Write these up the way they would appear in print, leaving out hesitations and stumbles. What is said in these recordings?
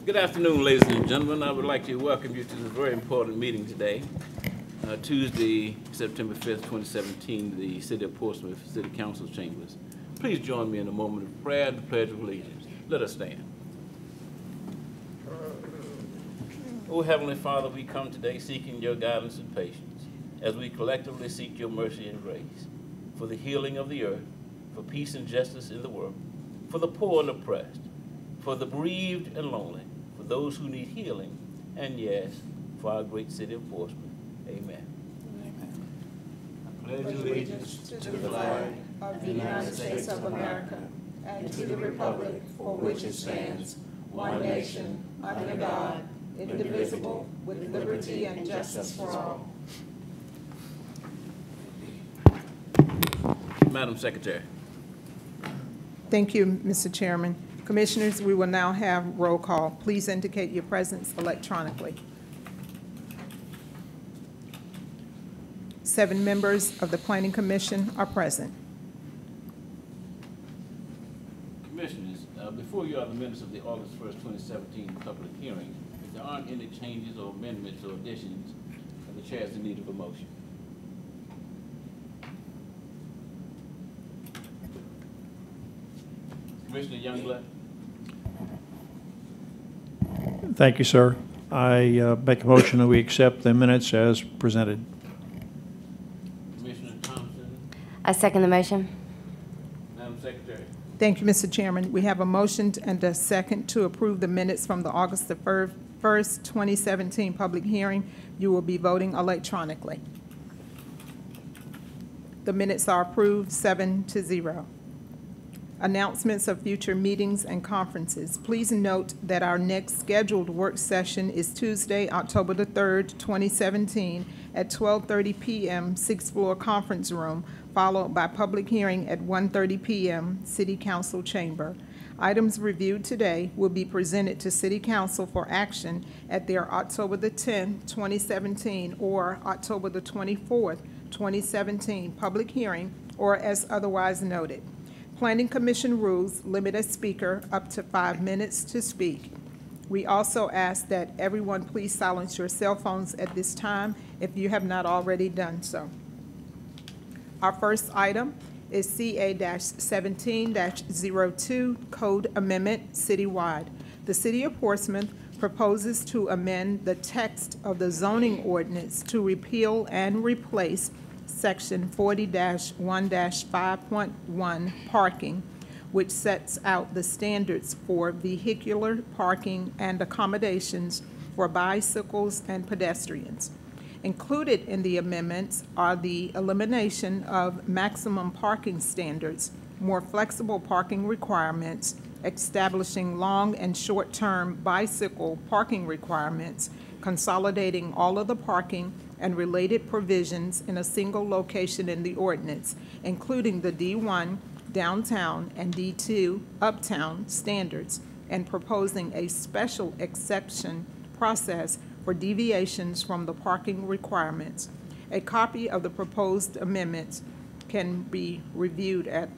Good afternoon, ladies and gentlemen. I would like to welcome you to this very important meeting today. Tuesday, September 5th, 2017, the City of Portsmouth City Council Chambers. Please join me in a moment of prayer and the Pledge of Allegiance. Let us stand. Oh, Heavenly Father, we come today seeking your guidance and patience as we collectively seek your mercy and grace for the healing of the earth, for peace and justice in the world, for the poor and oppressed, for the bereaved and lonely, for those who need healing, and yes, for our great city of Portsmouth. Amen. I pledge allegiance to the flag of the United States of America and to the republic for which it stands, one nation, under God, indivisible, with liberty and justice for all. Madam Secretary. Thank you, Mr. Chairman. Commissioners, we will now have roll call. Please indicate your presence electronically. 7 members of the Planning Commission are present. Commissioners, before you are the minutes of the August 1st, 2017 public hearing. If there aren't any changes or amendments or additions, the chair is in need of a motion. Commissioner Youngblood. Thank you, sir. I make a motion that we accept the minutes as presented. Commissioner Thompson. I second the motion. Madam Secretary. Thank you, Mr. Chairman. We have a motion and a second to approve the minutes from the August the 1st, 2017 public hearing. You will be voting electronically. The minutes are approved 7-0. Announcements of future meetings and conferences. Please note that our next scheduled work session is Tuesday, October the 3rd, 2017 at 12:30 p.m. 6th floor conference room, followed by public hearing at 1:30 p.m. City Council chamber. Items reviewed today will be presented to City Council for action at their October the 10th, 2017 or October the 24th, 2017 public hearing or as otherwise noted. Planning Commission rules limit a speaker up to 5 minutes to speak. We also ask that everyone please silence your cell phones at this time if you have not already done so. Our first item is CA-17-02 Code Amendment Citywide. The City of Portsmouth proposes to amend the text of the zoning ordinance to repeal and replace Section 40-1-5.1 parking, which sets out the standards for vehicular parking and accommodations for bicycles and pedestrians. Included in the amendments are the elimination of maximum parking standards, more flexible parking requirements, establishing long and short-term bicycle parking requirements, consolidating all of the parking and related provisions in a single location in the ordinance, including the D1 downtown and D2 uptown standards, and proposing a special exception process for deviations from the parking requirements. A copy of the proposed amendments can be reviewed at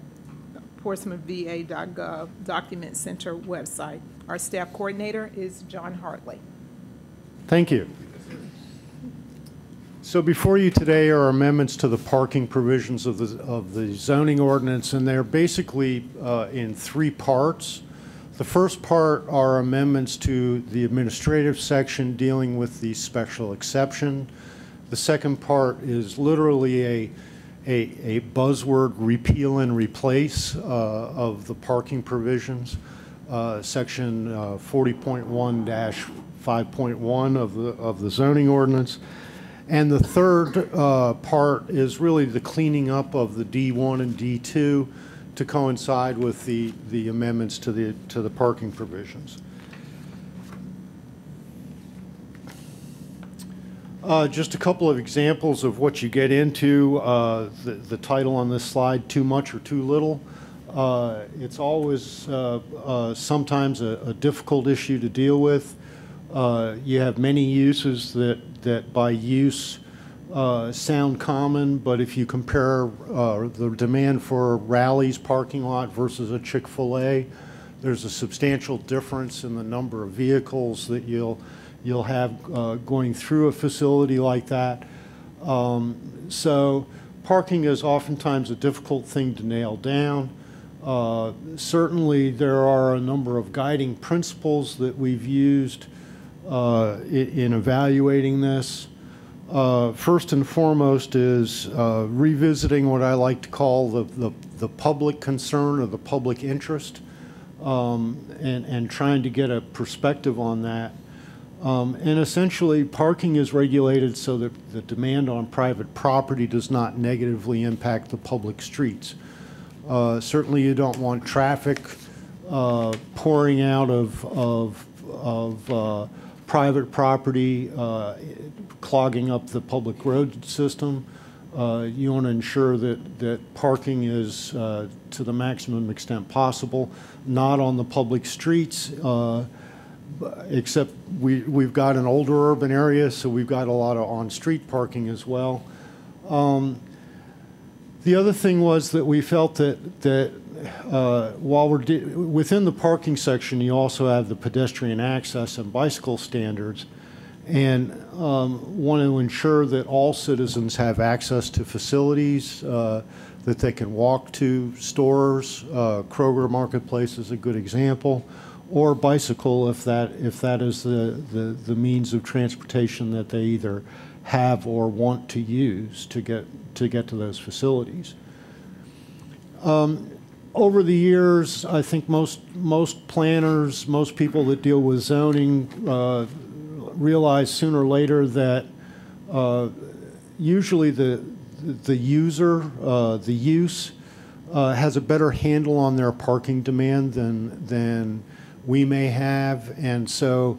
portsmouthva.gov Document Center website. Our staff coordinator is John Hartley. Thank you. So before you today are amendments to the parking provisions of the zoning ordinance, and they're basically in 3 parts. The first part are amendments to the administrative section dealing with the special exception. The second part is literally a buzzword repeal and replace of the parking provisions, section 40.1-5.1 of the zoning ordinance. And the third part is really the cleaning up of the D1 and D2 to coincide with the amendments to the parking provisions. Just a couple of examples of what you get into. The title on this slide, Too Much or Too Little. It's always sometimes a difficult issue to deal with. You have many uses that by use sound common, but if you compare the demand for Rally's parking lot versus a Chick-fil-A, There's a substantial difference in the number of vehicles that you'll have going through a facility like that. So parking is oftentimes a difficult thing to nail down. Certainly there are a number of guiding principles that we've used in evaluating this. First and foremost is revisiting what I like to call the public concern or the public interest, and trying to get a perspective on that. And essentially, parking is regulated so that the demand on private property does not negatively impact the public streets. Certainly, you don't want traffic pouring out of private property, clogging up the public road system. You want to ensure that parking is to the maximum extent possible, not on the public streets, except we've got an older urban area, so we've got a lot of on-street parking as well. The other thing was that we felt that while we're within the parking section, you also have the pedestrian access and bicycle standards, and want to ensure that all citizens have access to facilities that they can walk to, stores. Kroger Marketplace is a good example, or bicycle if that is the means of transportation that they either have or want to use to get to those facilities. Over the years, I think most planners, most people that deal with zoning realize sooner or later that usually the user, the use, has a better handle on their parking demand than we may have, and so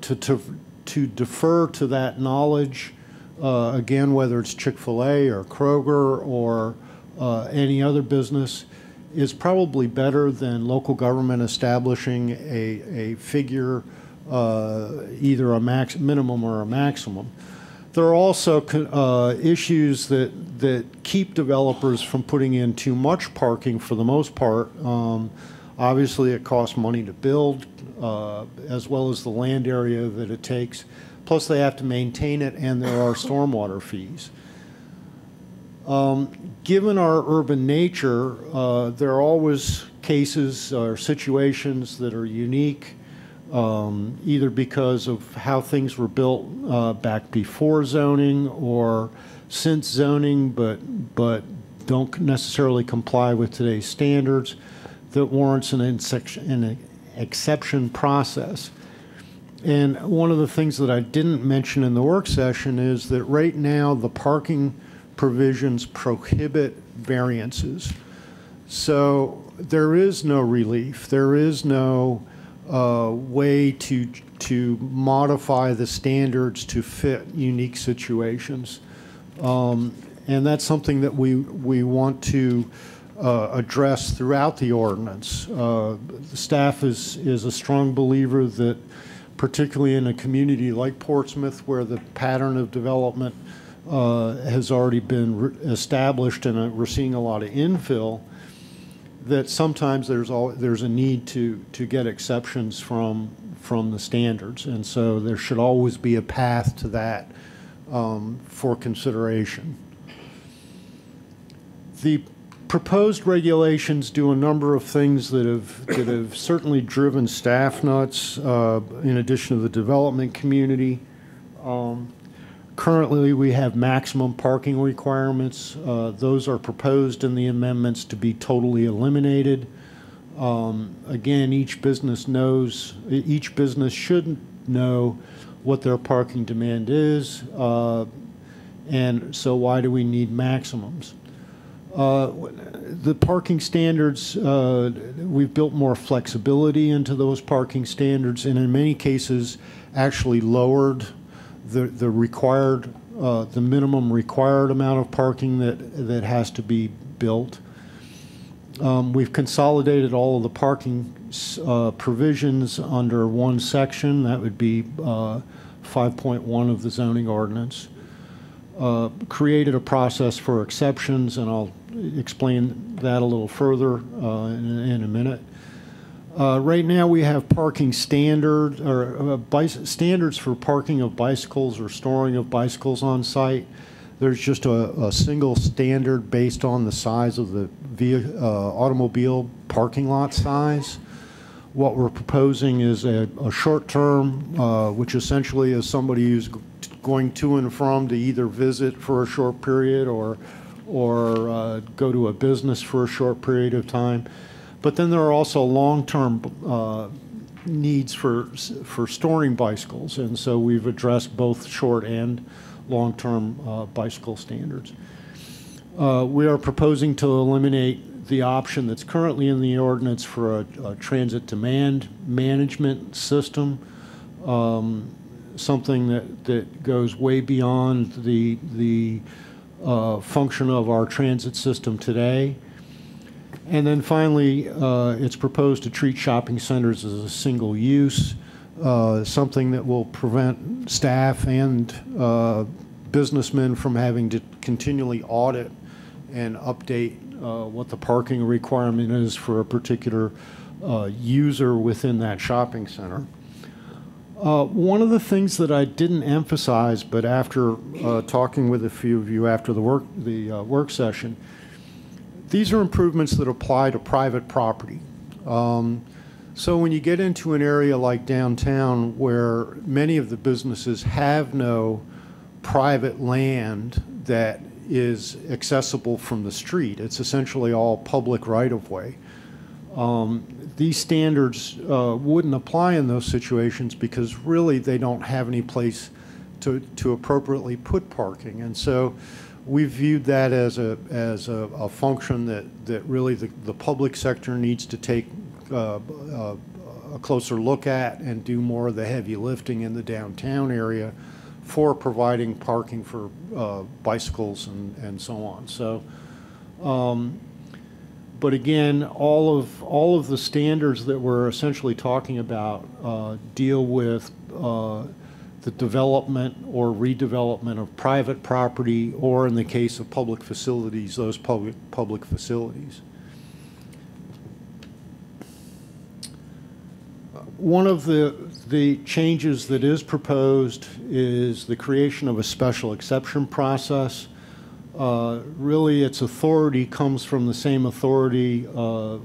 to defer to that knowledge, again, whether it's Chick-fil-A or Kroger or any other business, is probably better than local government establishing a figure, either a minimum or a maximum. There are also issues that keep developers from putting in too much parking for the most part. Obviously, it costs money to build, as well as the land area that it takes. Plus, they have to maintain it, and there are stormwater fees. Given our urban nature, there are always cases or situations that are unique, either because of how things were built back before zoning or since zoning, but don't necessarily comply with today's standards, that warrants an exception process. And one of the things that I didn't mention in the work session is that right now the parking provisions prohibit variances. So there is no relief. There is no way to modify the standards to fit unique situations. And that's something that we want to address throughout the ordinance. The staff is a strong believer that, particularly in a community like Portsmouth, where the pattern of development has already been established and we're seeing a lot of infill, that sometimes there's a need to get exceptions from the standards, and so there should always be a path to that for consideration. The proposed regulations do a number of things that have certainly driven staff nuts, in addition to the development community. Currently, we have maximum parking requirements. Those are proposed in the amendments to be totally eliminated. Again, each business should know what their parking demand is, and so why do we need maximums? The parking standards, we've built more flexibility into those parking standards, and in many cases actually lowered the required, the minimum required amount of parking that has to be built. We've consolidated all of the parking provisions under one section. That would be 5.1 of the zoning ordinance. Created a process for exceptions, and I'll explain that a little further in a minute. Right now, we have parking standard, or standards for parking of bicycles or storing of bicycles on site. There's just a single standard based on the size of the automobile parking lot size. What we're proposing is a short-term, which essentially is somebody who's going to and from to either visit for a short period or go to a business for a short period of time. But then there are also long-term needs for storing bicycles, and so we've addressed both short and long-term bicycle standards. We are proposing to eliminate the option that's currently in the ordinance for a transit demand management system, something that goes way beyond the function of our transit system today. And then finally, it's proposed to treat shopping centers as a single use, something that will prevent staff and businessmen from having to continually audit and update what the parking requirement is for a particular user within that shopping center. One of the things that I didn't emphasize, but after talking with a few of you after the work session, these are improvements that apply to private property. So when you get into an area like downtown where many of the businesses have no private land that is accessible from the street, it's essentially all public right-of-way. These standards wouldn't apply in those situations because really they don't have any place to appropriately put parking. And so we viewed that as a function that really the public sector needs to take a closer look at and do more of the heavy lifting in the downtown area for providing parking for bicycles and so on. So, but again, all of the standards that we're essentially talking about deal with the development or redevelopment of private property, or in the case of public facilities, those public facilities. One of the changes that is proposed is the creation of a special exception process. Really, its authority comes from the same authority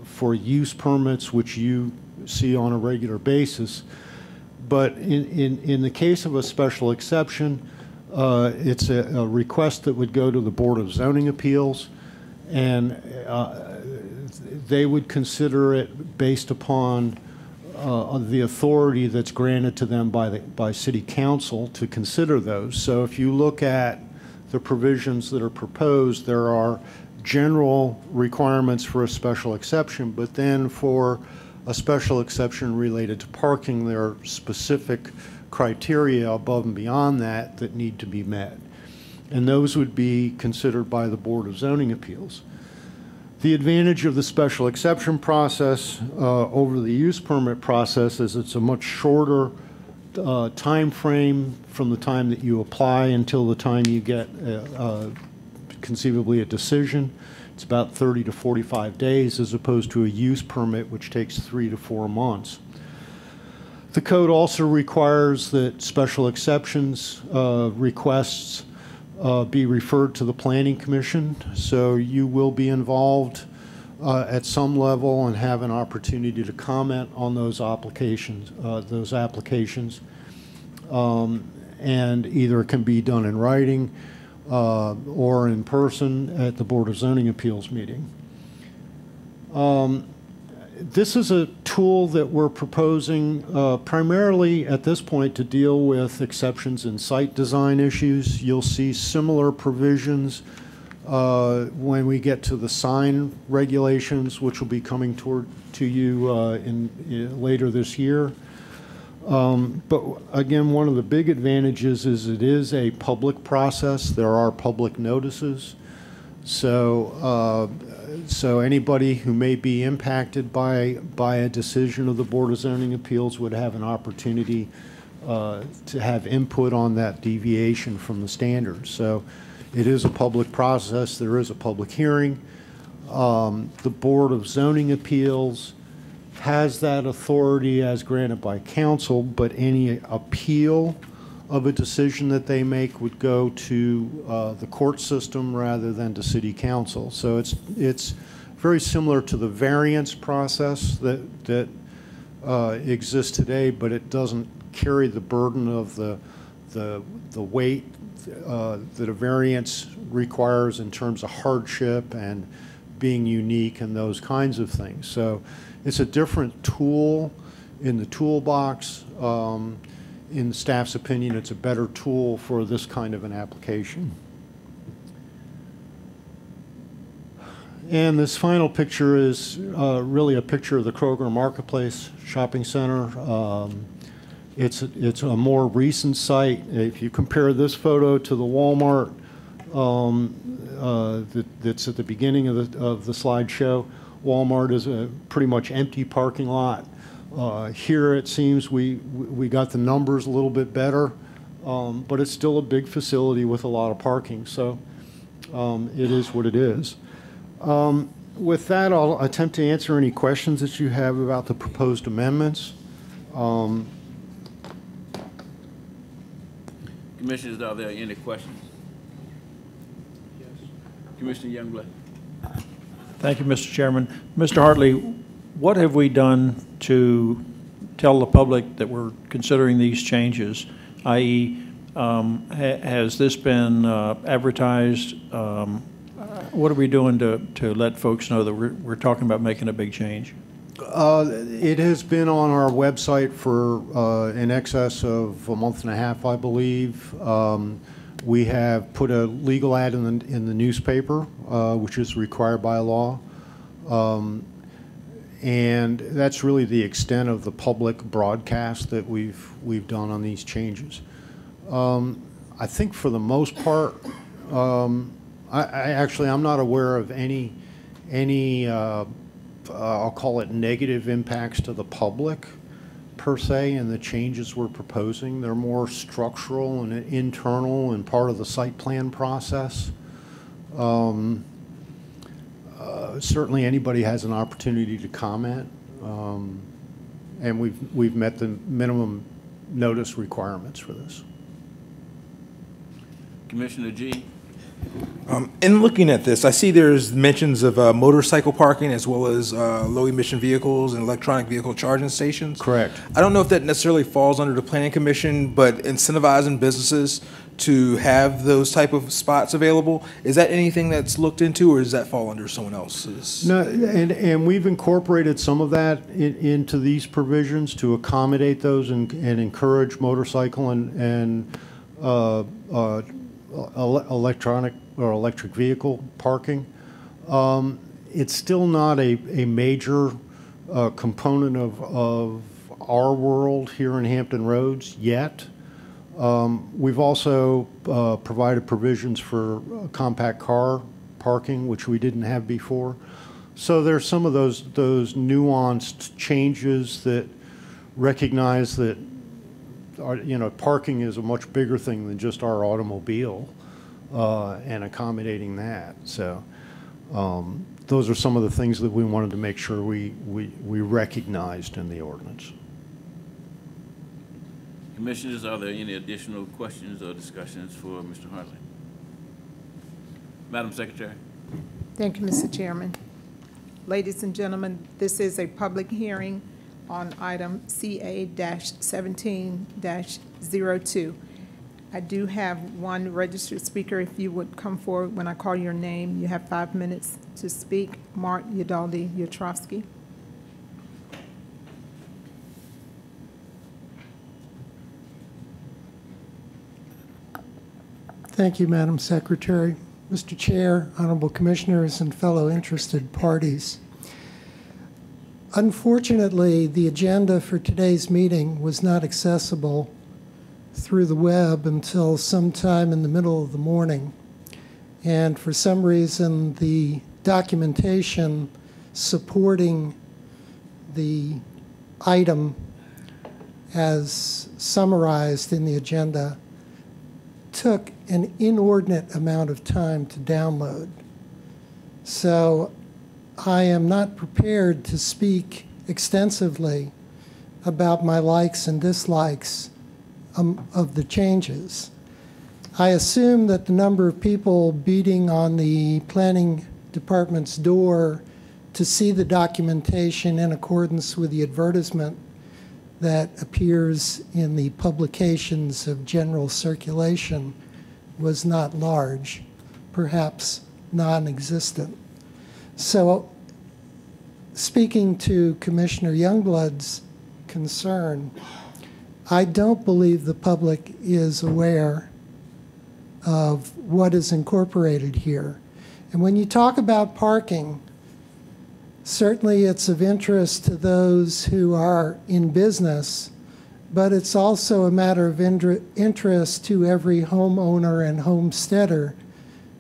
for use permits, which you see on a regular basis. But in the case of a special exception, it's a request that would go to the Board of Zoning Appeals, and they would consider it based upon the authority that's granted to them by City Council to consider those. So if you look at the provisions that are proposed, there are general requirements for a special exception, but then for a special exception related to parking, there are specific criteria above and beyond that that need to be met. And those would be considered by the Board of Zoning Appeals. The advantage of the special exception process over the use permit process is it's a much shorter time frame from the time that you apply until the time you get conceivably a decision. It's about 30 to 45 days as opposed to a use permit, which takes 3 to 4 months. The code also requires that special exceptions requests be referred to the Planning Commission, so you will be involved at some level and have an opportunity to comment on those applications, and either it can be done in writing or in person at the Board of Zoning Appeals meeting. This is a tool that we're proposing primarily at this point to deal with exceptions in site design issues. You'll see similar provisions when we get to the sign regulations, which will be coming to you later this year. But again, one of the big advantages is it is a public process. There are public notices. So anybody who may be impacted by a decision of the Board of Zoning Appeals would have an opportunity to have input on that deviation from the standards. So it is a public process. There is a public hearing. The Board of Zoning Appeals has that authority as granted by council, but any appeal of a decision that they make would go to the court system rather than to city council. So it's very similar to the variance process that exists today, but it doesn't carry the burden of the weight that a variance requires in terms of hardship and being unique and those kinds of things. So it's a different tool in the toolbox. In the staff's opinion, it's a better tool for this kind of an application. And this final picture is really a picture of the Kroger Marketplace Shopping Center. It's a more recent site. If you compare this photo to the Walmart that's at the beginning of the slideshow, Walmart is a pretty much empty parking lot. Here it seems we got the numbers a little bit better, but it's still a big facility with a lot of parking. So it is what it is. With that, I'll attempt to answer any questions that you have about the proposed amendments. Commissioners, are there any questions? Yes. Commissioner Youngblood. Thank you, Mr. Chairman. Mr. Hartley, what have we done to tell the public that we're considering these changes, i.e., has this been advertised? What are we doing to let folks know that we're talking about making a big change? It has been on our website for in excess of a month and a half, I believe. We have put a legal ad in the newspaper, which is required by law. And that's really the extent of the public broadcast that we've done on these changes. I think for the most part, I'm not aware of any I'll call it negative impacts to the public per se in the changes we're proposing. They're more structural and internal and part of the site plan process. Certainly anybody has an opportunity to comment, and we've met the minimum notice requirements for this. Commissioner G. In looking at this, I see there's mentions of motorcycle parking as well as low-emission vehicles and electronic vehicle charging stations. Correct. I don't know if that necessarily falls under the Planning Commission, but incentivizing businesses to have those type of spots available, is that anything that's looked into, or does that fall under someone else's? No, and we've incorporated some of that into these provisions to accommodate those and encourage motorcycle and electronic or electric vehicle parking. It's still not a major component of our world here in Hampton Roads yet. We've also provided provisions for compact car parking, which we didn't have before. So there's some of those nuanced changes that recognize that parking is a much bigger thing than just our automobile, and accommodating that. So those are some of the things that we wanted to make sure we recognized in the ordinance. Commissioners, are there any additional questions or discussions for Mr. Hartley? Madam Secretary. Thank you, Mr. Chairman. Ladies and gentlemen, this is a public hearing on item CA-17-02. I do have one registered speaker. If you would come forward when I call your name, you have 5 minutes to speak. Mark Udaldi Yatrovsky. Thank you, Madam Secretary. Mr. Chair, honorable commissioners, and fellow interested parties. Unfortunately, the agenda for today's meeting was not accessible through the web until sometime in the middle of the morning. And for some reason, the documentation supporting the item as summarized in the agenda took an inordinate amount of time to download. So I am not prepared to speak extensively about my likes and dislikes of the changes. I assume that the number of people beating on the planning department's door to see the documentation in accordance with the advertisement that appears in the publications of general circulation was not large, perhaps non-existent. So, speaking to Commissioner Youngblood's concern, I don't believe the public is aware of what is incorporated here. And when you talk about parking, certainly it's of interest to those who are in business, but it's also a matter of interest to every homeowner and homesteader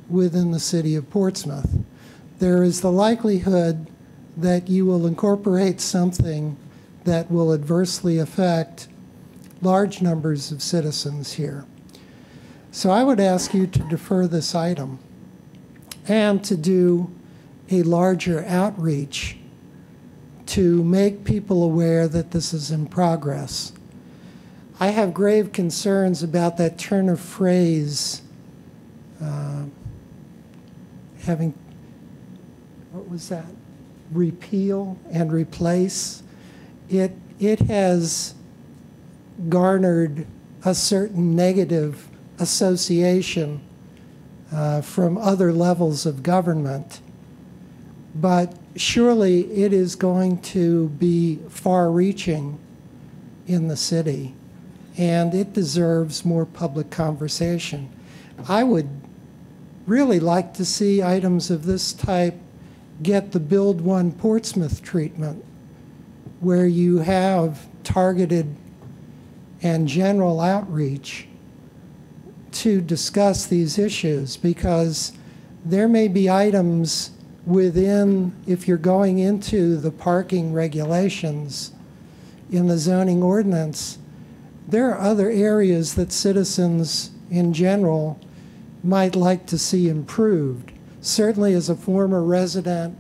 within the city of Portsmouth. There is the likelihood that you will incorporate something that will adversely affect large numbers of citizens here. So I would ask you to defer this item and to do a larger outreach to make people aware that this is in progress. I have grave concerns about that turn of phrase, having, what was that? Repeal and replace. It has garnered a certain negative association from other levels of government. But surely it is going to be far-reaching in the city, and it deserves more public conversation. I would really like to see items of this type get the Build One Portsmouth treatment, where you have targeted and general outreach to discuss these issues, because there may be items within, if you're going into the parking regulations in the zoning ordinance, there are other areas that citizens in general might like to see improved. Certainly as a former resident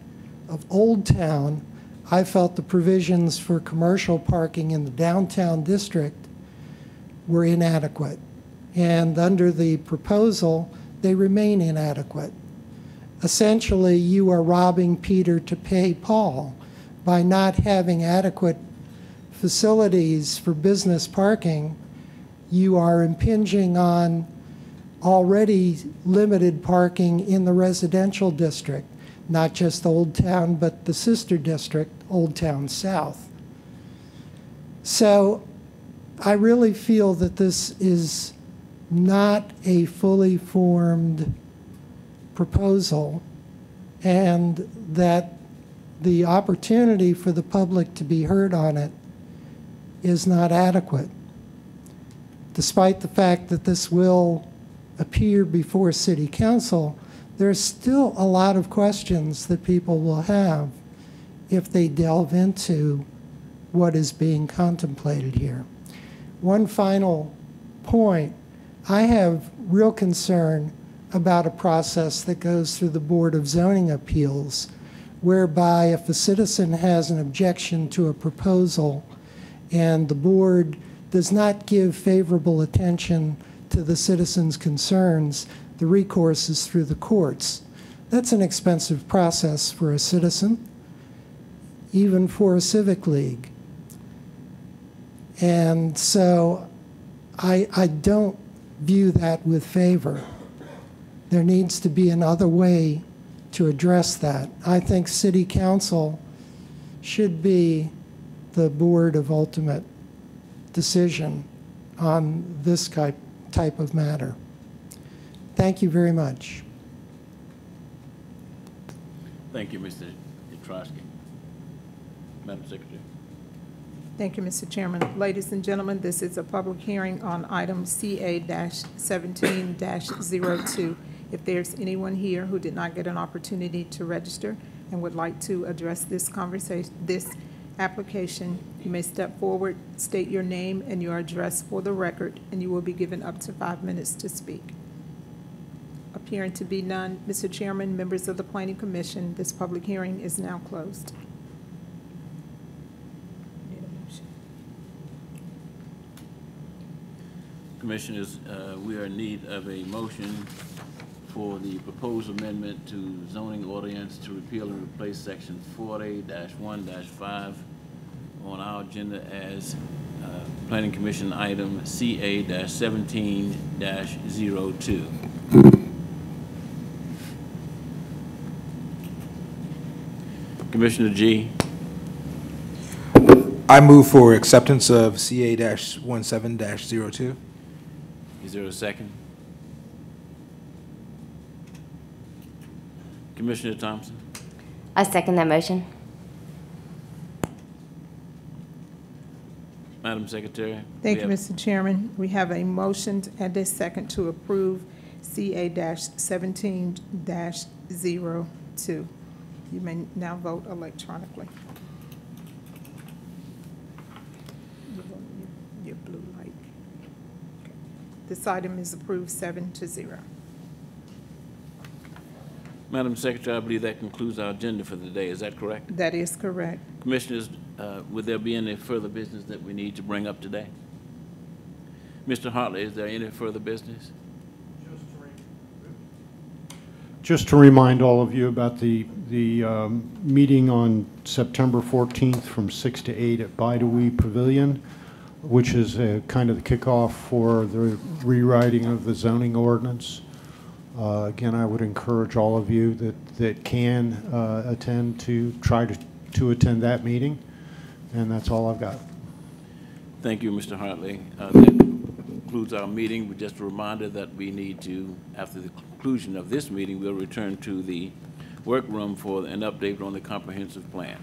of Old Town, I felt the provisions for commercial parking in the downtown district were inadequate. And under the proposal, they remain inadequate. Essentially, you are robbing Peter to pay Paul by not having adequate facilities for business parking. You are impinging on already limited parking in the residential district, not just Old Town, but the sister district, Old Town South. So I really feel that this is not a fully formed proposal, and that the opportunity for the public to be heard on it is not adequate. Despite the fact that this will appear before City Council, there's still a lot of questions that people will have if they delve into what is being contemplated here. One final point, I have real concern about a process that goes through the Board of Zoning Appeals, whereby if a citizen has an objection to a proposal and the board does not give favorable attention to the citizen's concerns, the recourse is through the courts. That's an expensive process for a citizen, even for a civic league. And so I don't view that with favor. There needs to be another way to address that. I think City Council should be the board of ultimate decision on this type of matter. Thank you very much. Thank you, Mr. Yatrowski. Madam Secretary. Thank you, Mr. Chairman. Ladies and gentlemen, this is a public hearing on item CA-17-02. If there's anyone here who did not get an opportunity to register and would like to address this conversation, this application, you may step forward, state your name and your address for the record, and you will be given up to 5 minutes to speak. Appearing to be none, Mr. Chairman, members of the Planning Commission, this public hearing is now closed. Commissioners, we are in need of a motion for the proposed amendment to zoning ordinance to repeal and replace section 40-1-5 on our agenda as Planning Commission item CA-17-02. Commissioner G. I move for acceptance of CA-17-02. Is there a second? Commissioner Thompson? I second that motion. Madam Secretary? Thank you, we have- Mr. Chairman. We have a motion and a second to approve CA-17-02. You may now vote electronically. Your blue light. Okay. This item is approved 7-0. Madam Secretary, I believe that concludes our agenda for the day. Is that correct? That is correct. Commissioners, would there be any further business that we need to bring up today? Mr. Hartley, is there any further business? Just to remind all of you about the meeting on September 14th from 6 to 8 at Bidewee Pavilion, which is kind of the kickoff for the rewriting of the zoning ordinance. Again, I would encourage all of you that can attend to try to attend that meeting, and that's all I've got. Thank you, Mr. Hartley. That concludes our meeting. With just a reminder that we need to, after the conclusion of this meeting, we'll return to the workroom for an update on the comprehensive plan.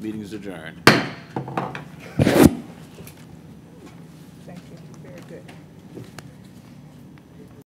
Meeting is adjourned. Thank you. Very good.